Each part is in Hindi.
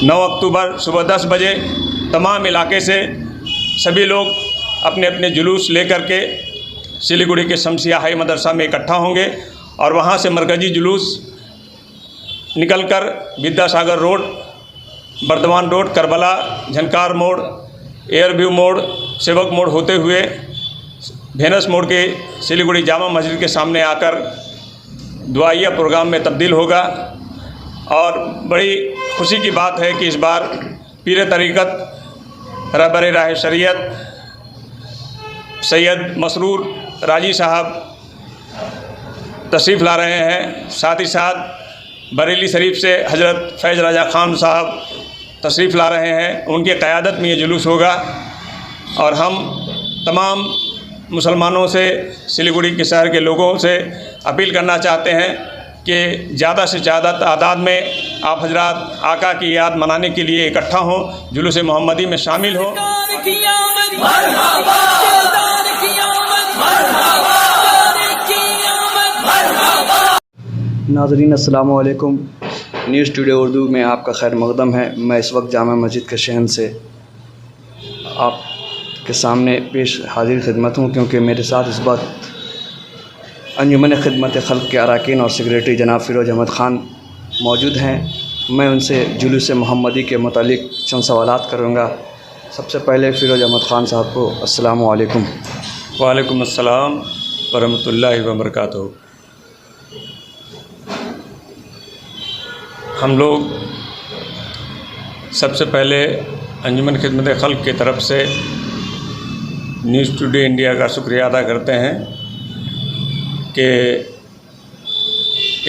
9 अक्टूबर सुबह 10 बजे तमाम इलाके से सभी लोग अपने अपने जुलूस लेकर के सिलीगुड़ी के शमसिया हाई मदरसा में इकट्ठा होंगे और वहाँ से मरकज़ी जुलूस निकलकर विद्यासागर रोड, बर्दवान रोड, करबला, झनकार मोड़, एयरव्यू मोड़, सेवक मोड़ होते हुए भेनस मोड़ के सिलीगुड़ी जामा मस्जिद के सामने आकर दुआइया प्रोग्राम में तब्दील होगा। और बड़ी खुशी की बात है कि इस बार पीर तरीक़त रहबर राह शरीयत सैयद मसरूर राजी साहब तशरीफ़ ला रहे हैं। साथ ही साथ बरेली शरीफ से हज़रत फैज़ राजा ख़ान साहब तशरीफ़ ला रहे हैं। उनकी क़यादत में ये जुलूस होगा और हम तमाम मुसलमानों से, सिलीगुड़ी के शहर के लोगों से अपील करना चाहते हैं कि ज़्यादा से ज़्यादा तादाद में आप हजरात आका की याद मनाने के लिए इकट्ठा हों, जुलूस मोहम्मदी में शामिल हों। नाज़रीन अस्सलाम वालेकुम। न्यूज़ टुडे उर्दू में आपका खैर मक़दम है। मैं इस वक्त जामा मस्जिद के शहन से आपके सामने पेश हाजिर खिदमत हूँ, क्योंकि मेरे साथ इस वक्त अंजुमन खिदमत खल्क़ के अरकान और सेक्रेटरी जनाब फ़िरोज़ अहमद ख़ान मौजूद हैं। मैं उनसे जुलूस मोहम्मदी के मुतालिक चंद सवालात करूँगा। सबसे पहले फ़िरोज़ अहमद ख़ान साहब को अस्सलामु अलैकुम। वालेकुम अस्सलाम व रहमतुल्लाहि व बरकातुहू। हम लोग सबसे पहले अंजुमन खिदमत खल्क़ की तरफ से न्यूज़ टुडे इंडिया का शुक्रिया अदा करते हैं कि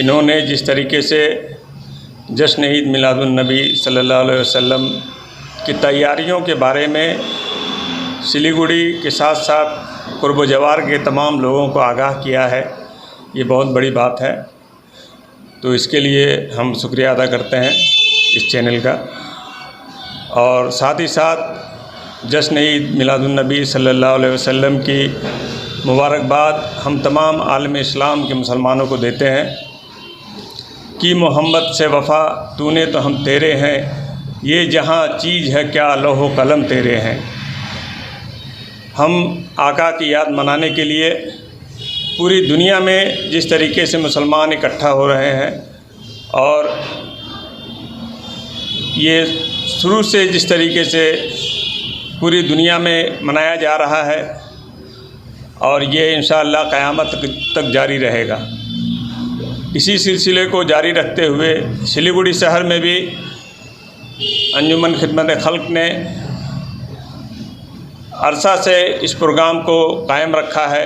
इन्होंने जिस तरीके से जश्न ईद मिलादुन नबी सल्लल्लाहु अलैहि वसल्लम की तैयारियों के बारे में सिलीगुड़ी के साथ साथ कुर्ब जवार के तमाम लोगों को आगाह किया है, ये बहुत बड़ी बात है। तो इसके लिए हम शुक्रिया अदा करते हैं इस चैनल का। और साथ ही साथ जश्न ईद मिलादुन नबी सल्लल्लाहु अलैहि वसल्लम की मुबारकबाद हम तमाम आलम इस्लाम के मुसलमानों को देते हैं कि मोहम्मद से वफ़ा तूने तो हम तेरे हैं, ये जहाँ चीज़ है क्या लौह कलम तेरे हैं। हम आका की याद मनाने के लिए पूरी दुनिया में जिस तरीके से मुसलमान इकट्ठा हो रहे हैं और ये शुरू से जिस तरीके से पूरी दुनिया में मनाया जा रहा है और ये इंशाअल्लाह क़यामत तक जारी रहेगा। इसी सिलसिले को जारी रखते हुए सिलीगुड़ी शहर में भी अंजुमन खिदमत खल्क़ ने अरसा से इस प्रोग्राम को कायम रखा है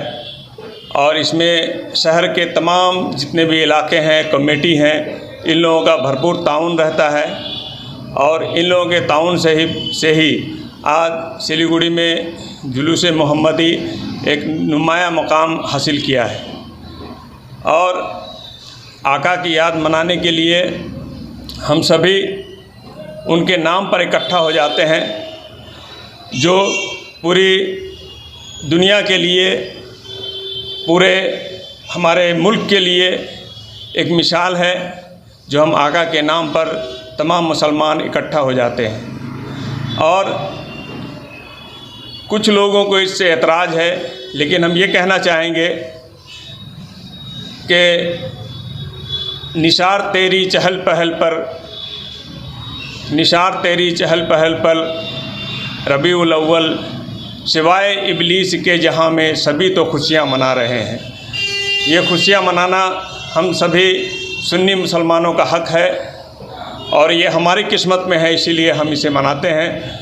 और इसमें शहर के तमाम जितने भी इलाके हैं, कमेटी हैं, इन लोगों का भरपूर ताउन रहता है और इन लोगों के ताउन से ही आज सिलीगुड़ी में जुलूस मोहम्मदी एक नुमाया मकाम हासिल किया है। और आका की याद मनाने के लिए हम सभी उनके नाम पर इकट्ठा हो जाते हैं, जो पूरी दुनिया के लिए, पूरे हमारे मुल्क के लिए एक मिसाल है, जो हम आका के नाम पर तमाम मुसलमान इकट्ठा हो जाते हैं। और कुछ लोगों को इससे एतराज़ है, लेकिन हम ये कहना चाहेंगे कि निसार तेरी चहल पहल पर, निसार तेरी चहल पहल पर रबीउल अव्वल सिवाय इबलीस के जहाँ में सभी तो खुशियाँ मना रहे हैं। ये खुशियाँ मनाना हम सभी सुन्नी मुसलमानों का हक़ है और ये हमारी किस्मत में है, इसीलिए हम इसे मनाते हैं।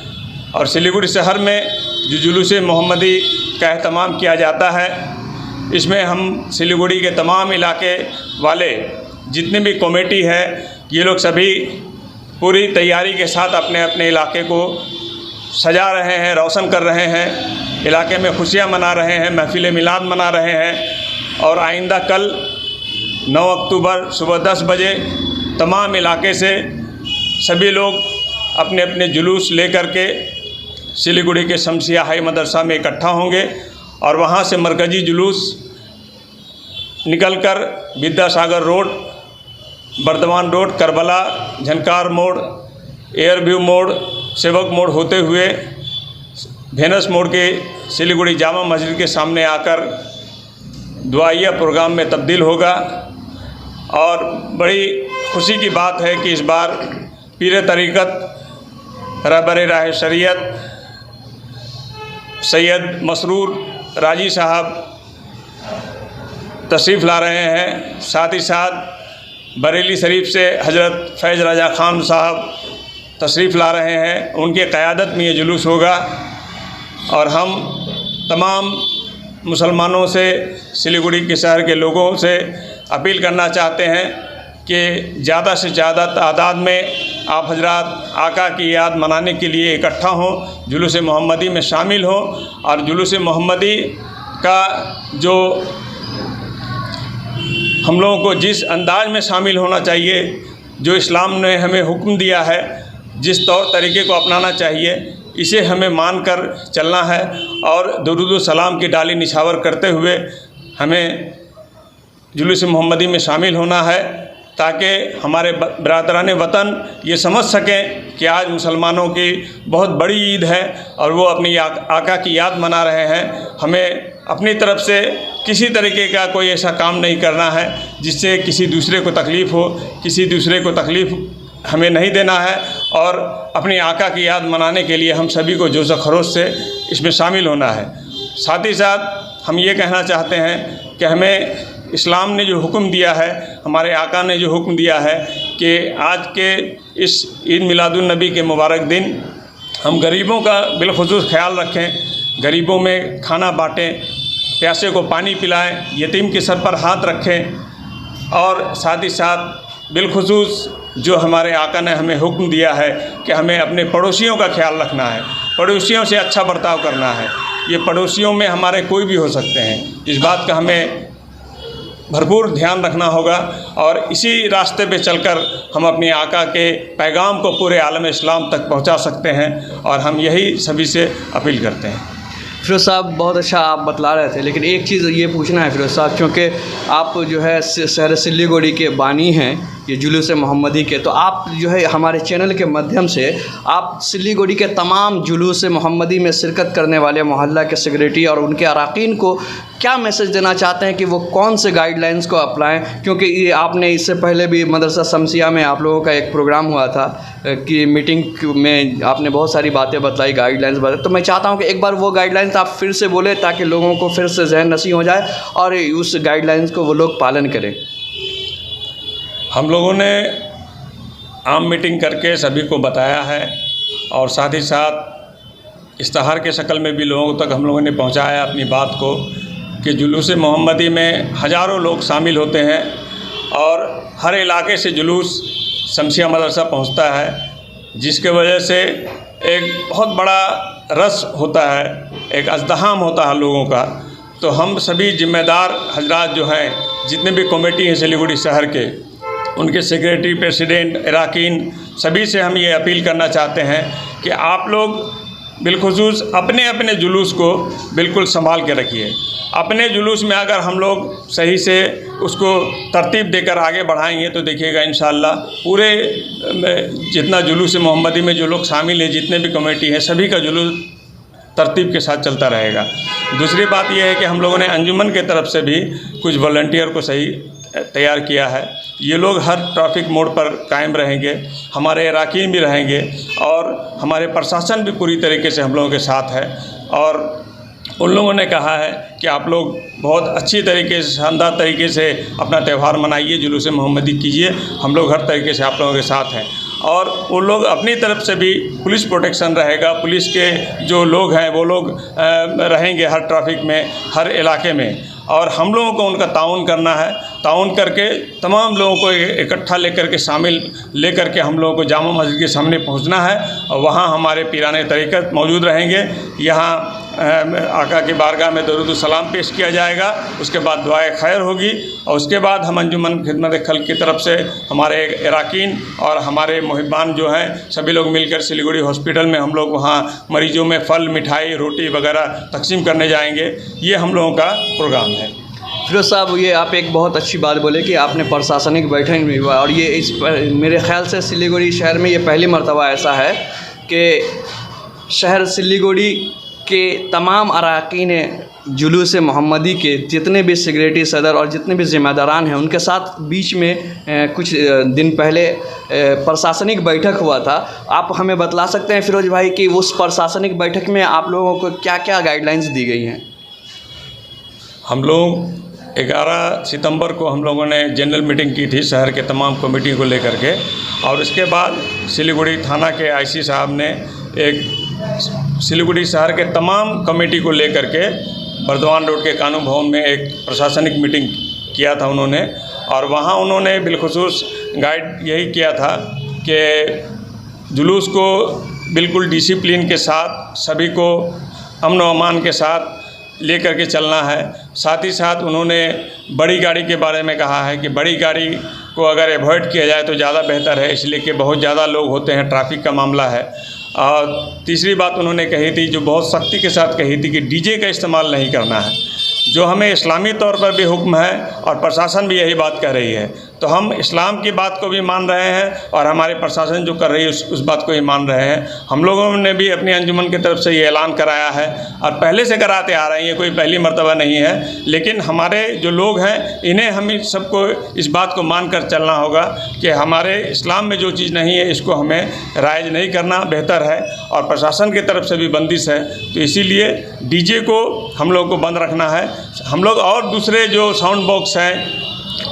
और सिलीगुड़ी शहर में जो जुलूस मोहम्मदी का एहतमाम किया जाता है, इसमें हम सिलीगुड़ी के तमाम इलाके वाले जितने भी कमेटी है, ये लोग सभी पूरी तैयारी के साथ अपने अपने इलाके को सजा रहे हैं, रोशन कर रहे हैं, इलाके में खुशियाँ मना रहे हैं, महफ़िल मिलाद मना रहे हैं। और आइंदा कल 9 अक्टूबर सुबह 10 बजे तमाम इलाके से सभी लोग अपने अपने जुलूस लेकर के सिलीगुड़ी के शमसिया हाई मदरसा में इकट्ठा होंगे और वहाँ से मरकज़ी जुलूस निकलकर विद्यासागर रोड, बर्दवान रोड, करबला, झनकार मोड़, एयर व्यू मोड़, सेवक मोड़ होते हुए भेनस मोड़ के सिलीगुड़ी जामा मस्जिद के सामने आकर दुआइया प्रोग्राम में तब्दील होगा। और बड़ी खुशी की बात है कि इस बार पीर तरीक़त रहबर राह शरीयत सैयद मसरूर राजी साहब तशरीफ़ ला रहे हैं। साथ ही साथ बरेली शरीफ से हज़रत फैज़ रजा ख़ान साहब तशरीफ़ ला रहे हैं। उनके क़यादत में ये जुलूस होगा और हम तमाम मुसलमानों से, सिलीगुड़ी के शहर के लोगों से अपील करना चाहते हैं कि ज़्यादा से ज़्यादा तादाद में आप हजरात आका की याद मनाने के लिए इकट्ठा हों, जुलूस मोहम्मदी में शामिल हों। और जुलूस मोहम्मदी का जो हम लोगों को जिस अंदाज में शामिल होना चाहिए, जो इस्लाम ने हमें हुक्म दिया है, जिस तौर तरीके को अपनाना चाहिए, इसे हमें मानकर चलना है और दुरूद व सलाम की डाली निछावर करते हुए हमें जुलूस मोहम्मदी में शामिल होना है, ताकि हमारे बरादरान वतन ये समझ सकें कि आज मुसलमानों की बहुत बड़ी ईद है और वो अपनी आका की याद मना रहे हैं। हमें अपनी तरफ से किसी तरीके का कोई ऐसा काम नहीं करना है जिससे किसी दूसरे को तकलीफ़ हो, किसी दूसरे को तकलीफ़ हमें नहीं देना है। और अपनी आका की याद मनाने के लिए हम सभी को जोश खरोश से इसमें शामिल होना है। साथ ही साथ हम ये कहना चाहते हैं कि हमें इस्लाम ने जो हुक्म दिया है, हमारे आका ने जो हुक्म दिया है कि आज के इस ईद मिलादुन्नबी के मुबारक दिन हम गरीबों का बिलखुसूस ख्याल रखें, गरीबों में खाना बाँटें, प्यासे को पानी पिलाएं, यतीम के सर पर हाथ रखें। और साथ ही साथ बिलखुसूस जो हमारे आका ने हमें हुक्म दिया है कि हमें अपने पड़ोसियों का ख्याल रखना है, पड़ोसियों से अच्छा बर्ताव करना है। ये पड़ोसियों में हमारे कोई भी हो सकते हैं, इस बात का हमें भरपूर ध्यान रखना होगा और इसी रास्ते पे चलकर हम अपने आका के पैगाम को पूरे आलम इस्लाम तक पहुंचा सकते हैं। और हम यही सभी से अपील करते हैं। फिरोज़ साहब, बहुत अच्छा आप बतला रहे थे, लेकिन एक चीज़ ये पूछना है फिरोज़ साहब, क्योंकि आप जो है शहर सिलीगुड़ी के बानी हैं ये जुलूस मोहम्मदी के, तो आप जो है हमारे चैनल के माध्यम से आप सिलीगुड़ी के तमाम जुलूस मोहम्मदी में शिरकत करने वाले मोहल्ला के सेक्रेटरी और उनके अराकीन को क्या मैसेज देना चाहते हैं कि वो कौन से गाइडलाइंस को अपनाएं? क्योंकि ये आपने इससे पहले भी मदरसा शमसिया में आप लोगों का एक प्रोग्राम हुआ था कि मीटिंग में आपने बहुत सारी बातें बतलाई, गाइडलाइंस बताई, तो मैं चाहता हूं कि एक बार वो गाइडलाइंस आप फिर से बोलें ताकि लोगों को फिर से जहन नसीह हो जाए और उस गाइडलाइंस को वो लोग पालन करें। हम लोगों ने आम मीटिंग करके सभी को बताया है और साथ ही साथ इश्तहार के शक्ल में भी लोगों तक हम लोगों ने पहुंचाया अपनी बात को कि जुलूस मोहम्मदी में हज़ारों लोग शामिल होते हैं और हर इलाके से जुलूस शमसिया मदरसा पहुंचता है, जिसके वजह से एक बहुत बड़ा रस होता है, एक अज़दहाम होता है लोगों का। तो हम सभी ज़िम्मेदार हजरात जो हैं, जितने भी कमेटी हैं सिलीगुड़ी शहर के, उनके सेक्रेटरी, प्रेसिडेंट, अराकीन, सभी से हम ये अपील करना चाहते हैं कि आप लोग बिलखुसूस अपने अपने जुलूस को बिल्कुल संभाल के रखिए। अपने जुलूस में अगर हम लोग सही से उसको तरतीब देकर आगे बढ़ाएंगे तो देखिएगा इंशाअल्लाह पूरे जितना जुलूस मोहम्मदी में जो लोग शामिल हैं, जितने भी कमेटी हैं, सभी का जुलूस तरतीब के साथ चलता रहेगा। दूसरी बात यह है कि हम लोगों ने अंजुमन के तरफ से भी कुछ वॉलंटियर को सही तैयार किया है। ये लोग हर ट्रैफिक मोड़ पर कायम रहेंगे, हमारे अराकीन भी रहेंगे और हमारे प्रशासन भी पूरी तरीके से हम लोगों के साथ है। और उन लोगों ने कहा है कि आप लोग बहुत अच्छी तरीके से, शानदार तरीके से अपना त्यौहार मनाइए, जुलूस मोहम्मदी कीजिए, हम लोग हर तरीके से आप लोगों के साथ हैं। और उन लोग अपनी तरफ से भी पुलिस प्रोटेक्शन रहेगा, पुलिस के जो लोग हैं वो लोग रहेंगे हर ट्रैफिक में, हर इलाके में। और हम लोगों को उनका ताउन करना है, ताउन करके तमाम लोगों को इकट्ठा लेकर के, शामिल लेकर के हम लोगों को जामा मस्जिद के सामने पहुंचना है और वहां हमारे पीराने तरीक़त मौजूद रहेंगे। यहाँ आका की बारगाह में दरूद सलाम पेश किया जाएगा, उसके बाद दुआए खैर होगी और उसके बाद हम अंजुमन खिदमत खल्क़ की तरफ से हमारे अराकीन और हमारे मुहिब्बान जो हैं सभी लोग मिलकर सिलीगुड़ी हॉस्पिटल में हम लोग वहाँ मरीजों में फल, मिठाई, रोटी वगैरह तकसीम करने जाएंगे। ये हम लोगों का प्रोग्राम है। फिरोज साहब, ये आप एक बहुत अच्छी बात बोले कि आपने प्रशासनिक बैठक में हुआ, और ये मेरे ख्याल से सिलीगुड़ी शहर में ये पहली मर्तबा ऐसा है कि शहर सिलीगुड़ी के तमाम अरकान जुलूस मोहम्मदी के जितने भी सेक्रेटरी सदर और जितने भी ज़िम्मेदारान हैं, उनके साथ बीच में कुछ दिन पहले प्रशासनिक बैठक हुआ था। आप हमें बतला सकते हैं फिरोज भाई कि उस प्रशासनिक बैठक में आप लोगों को क्या क्या गाइडलाइंस दी गई हैं? हम लोग 11 सितंबर को हम लोगों ने जनरल मीटिंग की थी शहर के तमाम कमेटी को लेकर के, और उसके बाद सिलीगुड़ी थाना के आईसी साहब ने एक सिलीगुड़ी शहर के तमाम कमेटी को लेकर के बर्दवान रोड के कानून भवन में एक प्रशासनिक मीटिंग किया था उन्होंने, और वहाँ उन्होंने बिलखुसूस गाइड यही किया था कि जुलूस को बिल्कुल डिसिप्लिन के साथ, सभी को अमन व अमान के साथ लेकर के चलना है। साथ ही साथ उन्होंने बड़ी गाड़ी के बारे में कहा है कि बड़ी गाड़ी को अगर अवॉइड किया जाए तो ज़्यादा बेहतर है, इसलिए कि बहुत ज़्यादा लोग होते हैं, ट्रैफिक का मामला है। और तीसरी बात उन्होंने कही थी, जो बहुत सख्ती के साथ कही थी, कि डीजे का इस्तेमाल नहीं करना है, जो हमें इस्लामी तौर पर भी हुक्म है और प्रशासन भी यही बात कह रही है। तो हम इस्लाम की बात को भी मान रहे हैं और हमारे प्रशासन जो कर रही है उस बात को ही मान रहे हैं। हम लोगों ने भी अपनी अंजुमन की तरफ से ये ऐलान कराया है और पहले से कराते आ रहे हैं, ये कोई पहली मर्तबा नहीं है। लेकिन हमारे जो लोग हैं, इन्हें हम सबको इस बात को मान कर चलना होगा कि हमारे इस्लाम में जो चीज़ नहीं है इसको हमें राइज नहीं करना बेहतर है, और प्रशासन की तरफ से भी बंदिश है। तो इसीलिए डीजे को हम लोग को बंद रखना है। हम लोग और दूसरे जो साउंड बॉक्स हैं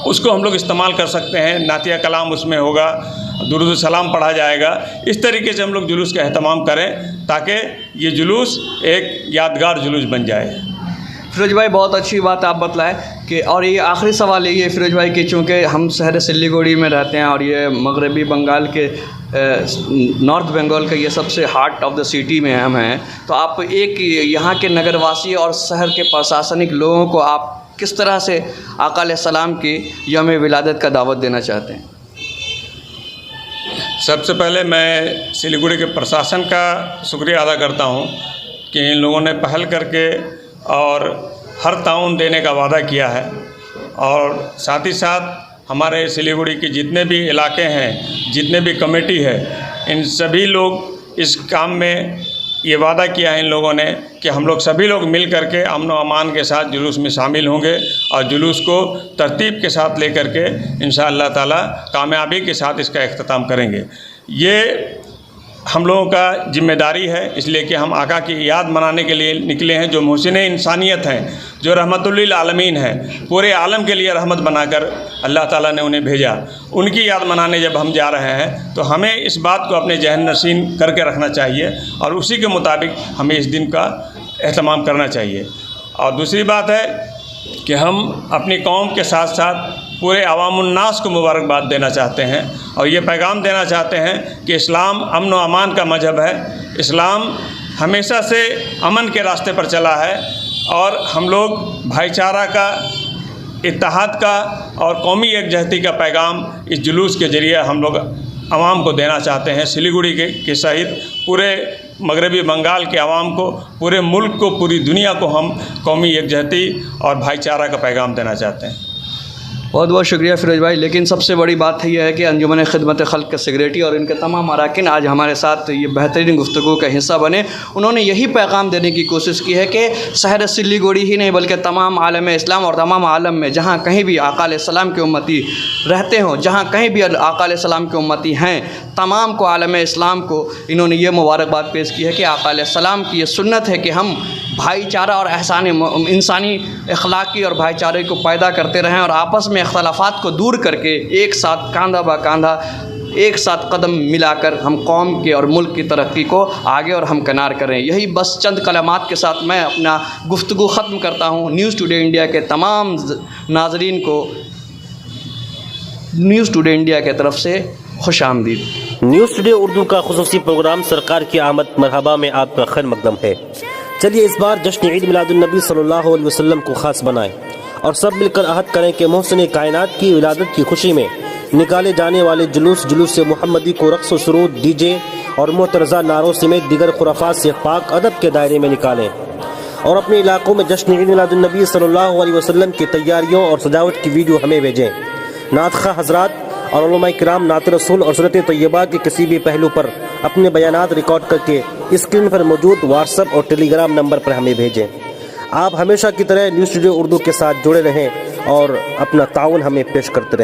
उसको हम लोग इस्तेमाल कर सकते हैं, नातिया कलाम उसमें होगा, दुरूद सलाम पढ़ा जाएगा। इस तरीके से हम लोग जुलूस का एहतमाम करें ताकि ये जुलूस एक यादगार जुलूस बन जाए। फिरोज भाई, बहुत अच्छी बात आप बतलाएं कि, और ये आखिरी सवाल यही है फिरोज भाई कि चूँकि हम शहर सिलीगुड़ी में रहते हैं और ये मगरबी बंगाल के नॉर्थ बंगाल का ये सबसे हार्ट ऑफ द सिटी में हम हैं, तो आप एक यहाँ के नगरवासी और शहर के प्रशासनिक लोगों को आप किस तरह से आका अलैहिस्सलाम की यौम विलादत का दावत देना चाहते हैं? सबसे पहले मैं सिलीगुड़ी के प्रशासन का शुक्रिया अदा करता हूँ कि इन लोगों ने पहल करके और हर ताउन देने का वादा किया है, और साथ ही साथ हमारे सिलीगुड़ी के जितने भी इलाके हैं, जितने भी कमेटी है, इन सभी लोग इस काम में ये वादा किया है इन लोगों ने कि हम लोग सभी लोग मिल करके अमन व अमान के साथ जुलूस में शामिल होंगे और जुलूस को तरतीब के साथ लेकर के इंशाअल्लाह ताला कामयाबी के साथ इसका इख्तिताम करेंगे। ये हम लोगों का जिम्मेदारी है, इसलिए कि हम आका की याद मनाने के लिए निकले हैं, जो मोहसिन इंसानियत हैं, जो रहमतुल्लिल आलमीन हैं, पूरे आलम के लिए रहमत बनाकर अल्लाह ताला ने उन्हें भेजा। उनकी याद मनाने जब हम जा रहे हैं तो हमें इस बात को अपने जहन नशीन करके रखना चाहिए और उसी के मुताबिक हमें इस दिन का एहतमाम करना चाहिए। और दूसरी बात है कि हम अपनी कौम के साथ साथ पूरे अवामुन्नास को मुबारकबाद देना चाहते हैं और ये पैगाम देना चाहते हैं कि इस्लाम अमन व अमान का मजहब है। इस्लाम हमेशा से अमन के रास्ते पर चला है और हम लोग भाईचारा का, इत्तेहाद का और कौमी एकजहती का पैगाम इस जुलूस के ज़रिए हम लोग आवाम को देना चाहते हैं। सिलीगुड़ी के सहित पूरे मगरबी बंगाल के आवाम को, पूरे मुल्क को, पूरी दुनिया को हम कौमी एकजहती और भाईचारा का पैगाम देना चाहते हैं। बहुत बहुत शुक्रिया फिरोज भाई। लेकिन सबसे बड़ी बात यह है कि अंजुमन खिदमत खल्क के सेक्रेटरी और इनके तमाम अरकान आज हमारे साथ ये बेहतरीन गुफ्तगू का हिस्सा बने। उन्होंने यही पैगाम देने की कोशिश की है कि शहर सिलीगुड़ी ही नहीं बल्कि तमाम आलम इस्लाम और तमाम आलम में जहाँ कहीं भी आका अलैहिस्सलाम के उम्मती रहते हों, जहाँ कहीं भी आका अलैहिस्सलाम के उम्मती हैं, तमाम को आलम इस्लाम को इन्होंने ये मुबारकबाद पेश की है कि आका अलैहिस्सलाम की ये सुन्नत है कि हम भाईचारा और एहसान इंसानी अखलाकी और भाईचारे को पैदा करते रहें और आपस में इख्तलाफात को दूर करके एक साथ कांधा बा कांधा, एक साथ कदम मिलाकर हम कौम के और मुल्क की तरक्की को आगे और हमकिनार करें। यही बस चंद कलमात के साथ मैं अपना गुफ्तगू ख़त्म करता हूँ। न्यूज़ टुडे इंडिया के तमाम नाजरीन को न्यूज़ टुडे इंडिया की तरफ से खुश आमदीद। न्यूज़ टुडे उर्दू का खुसूसी प्रोग्राम सरकार की आमद मरहबा में आपका खैर मकदम है। चलिए इस बार जश्न ईद मिलादुन्नबी सल्लल्लाहु अलैहि वसल्लम को ख़ास बनाएं और सब मिलकर अहद करें कि मोहसिन कायनात की विलादत की खुशी में निकाले जाने वाले जुलूस मोहम्मदी को रक़्स व सुरूद, डीजे और मोतरज़ा नारों समेत दीगर खुराफात से पाक अदब के दायरे में निकालें और अपने इलाकों में जश्न ईद मिलादुन नबी सल्लल्लाहु अलैहि वसल्लम की तैयारियों और सजावट की वीडियो हमें भेजें। नातखा हजरात और उलमा किराम नात रसूल और सुन्नत तैयबा के किसी भी पहलू पर अपने बयानात रिकॉर्ड करके स्क्रीन पर मौजूद व्हाट्सएप और टेलीग्राम नंबर पर हमें भेजें। आप हमेशा की तरह न्यूज़ स्टूडियो उर्दू के साथ जुड़े रहें और अपना ताउन हमें पेश करते रहें।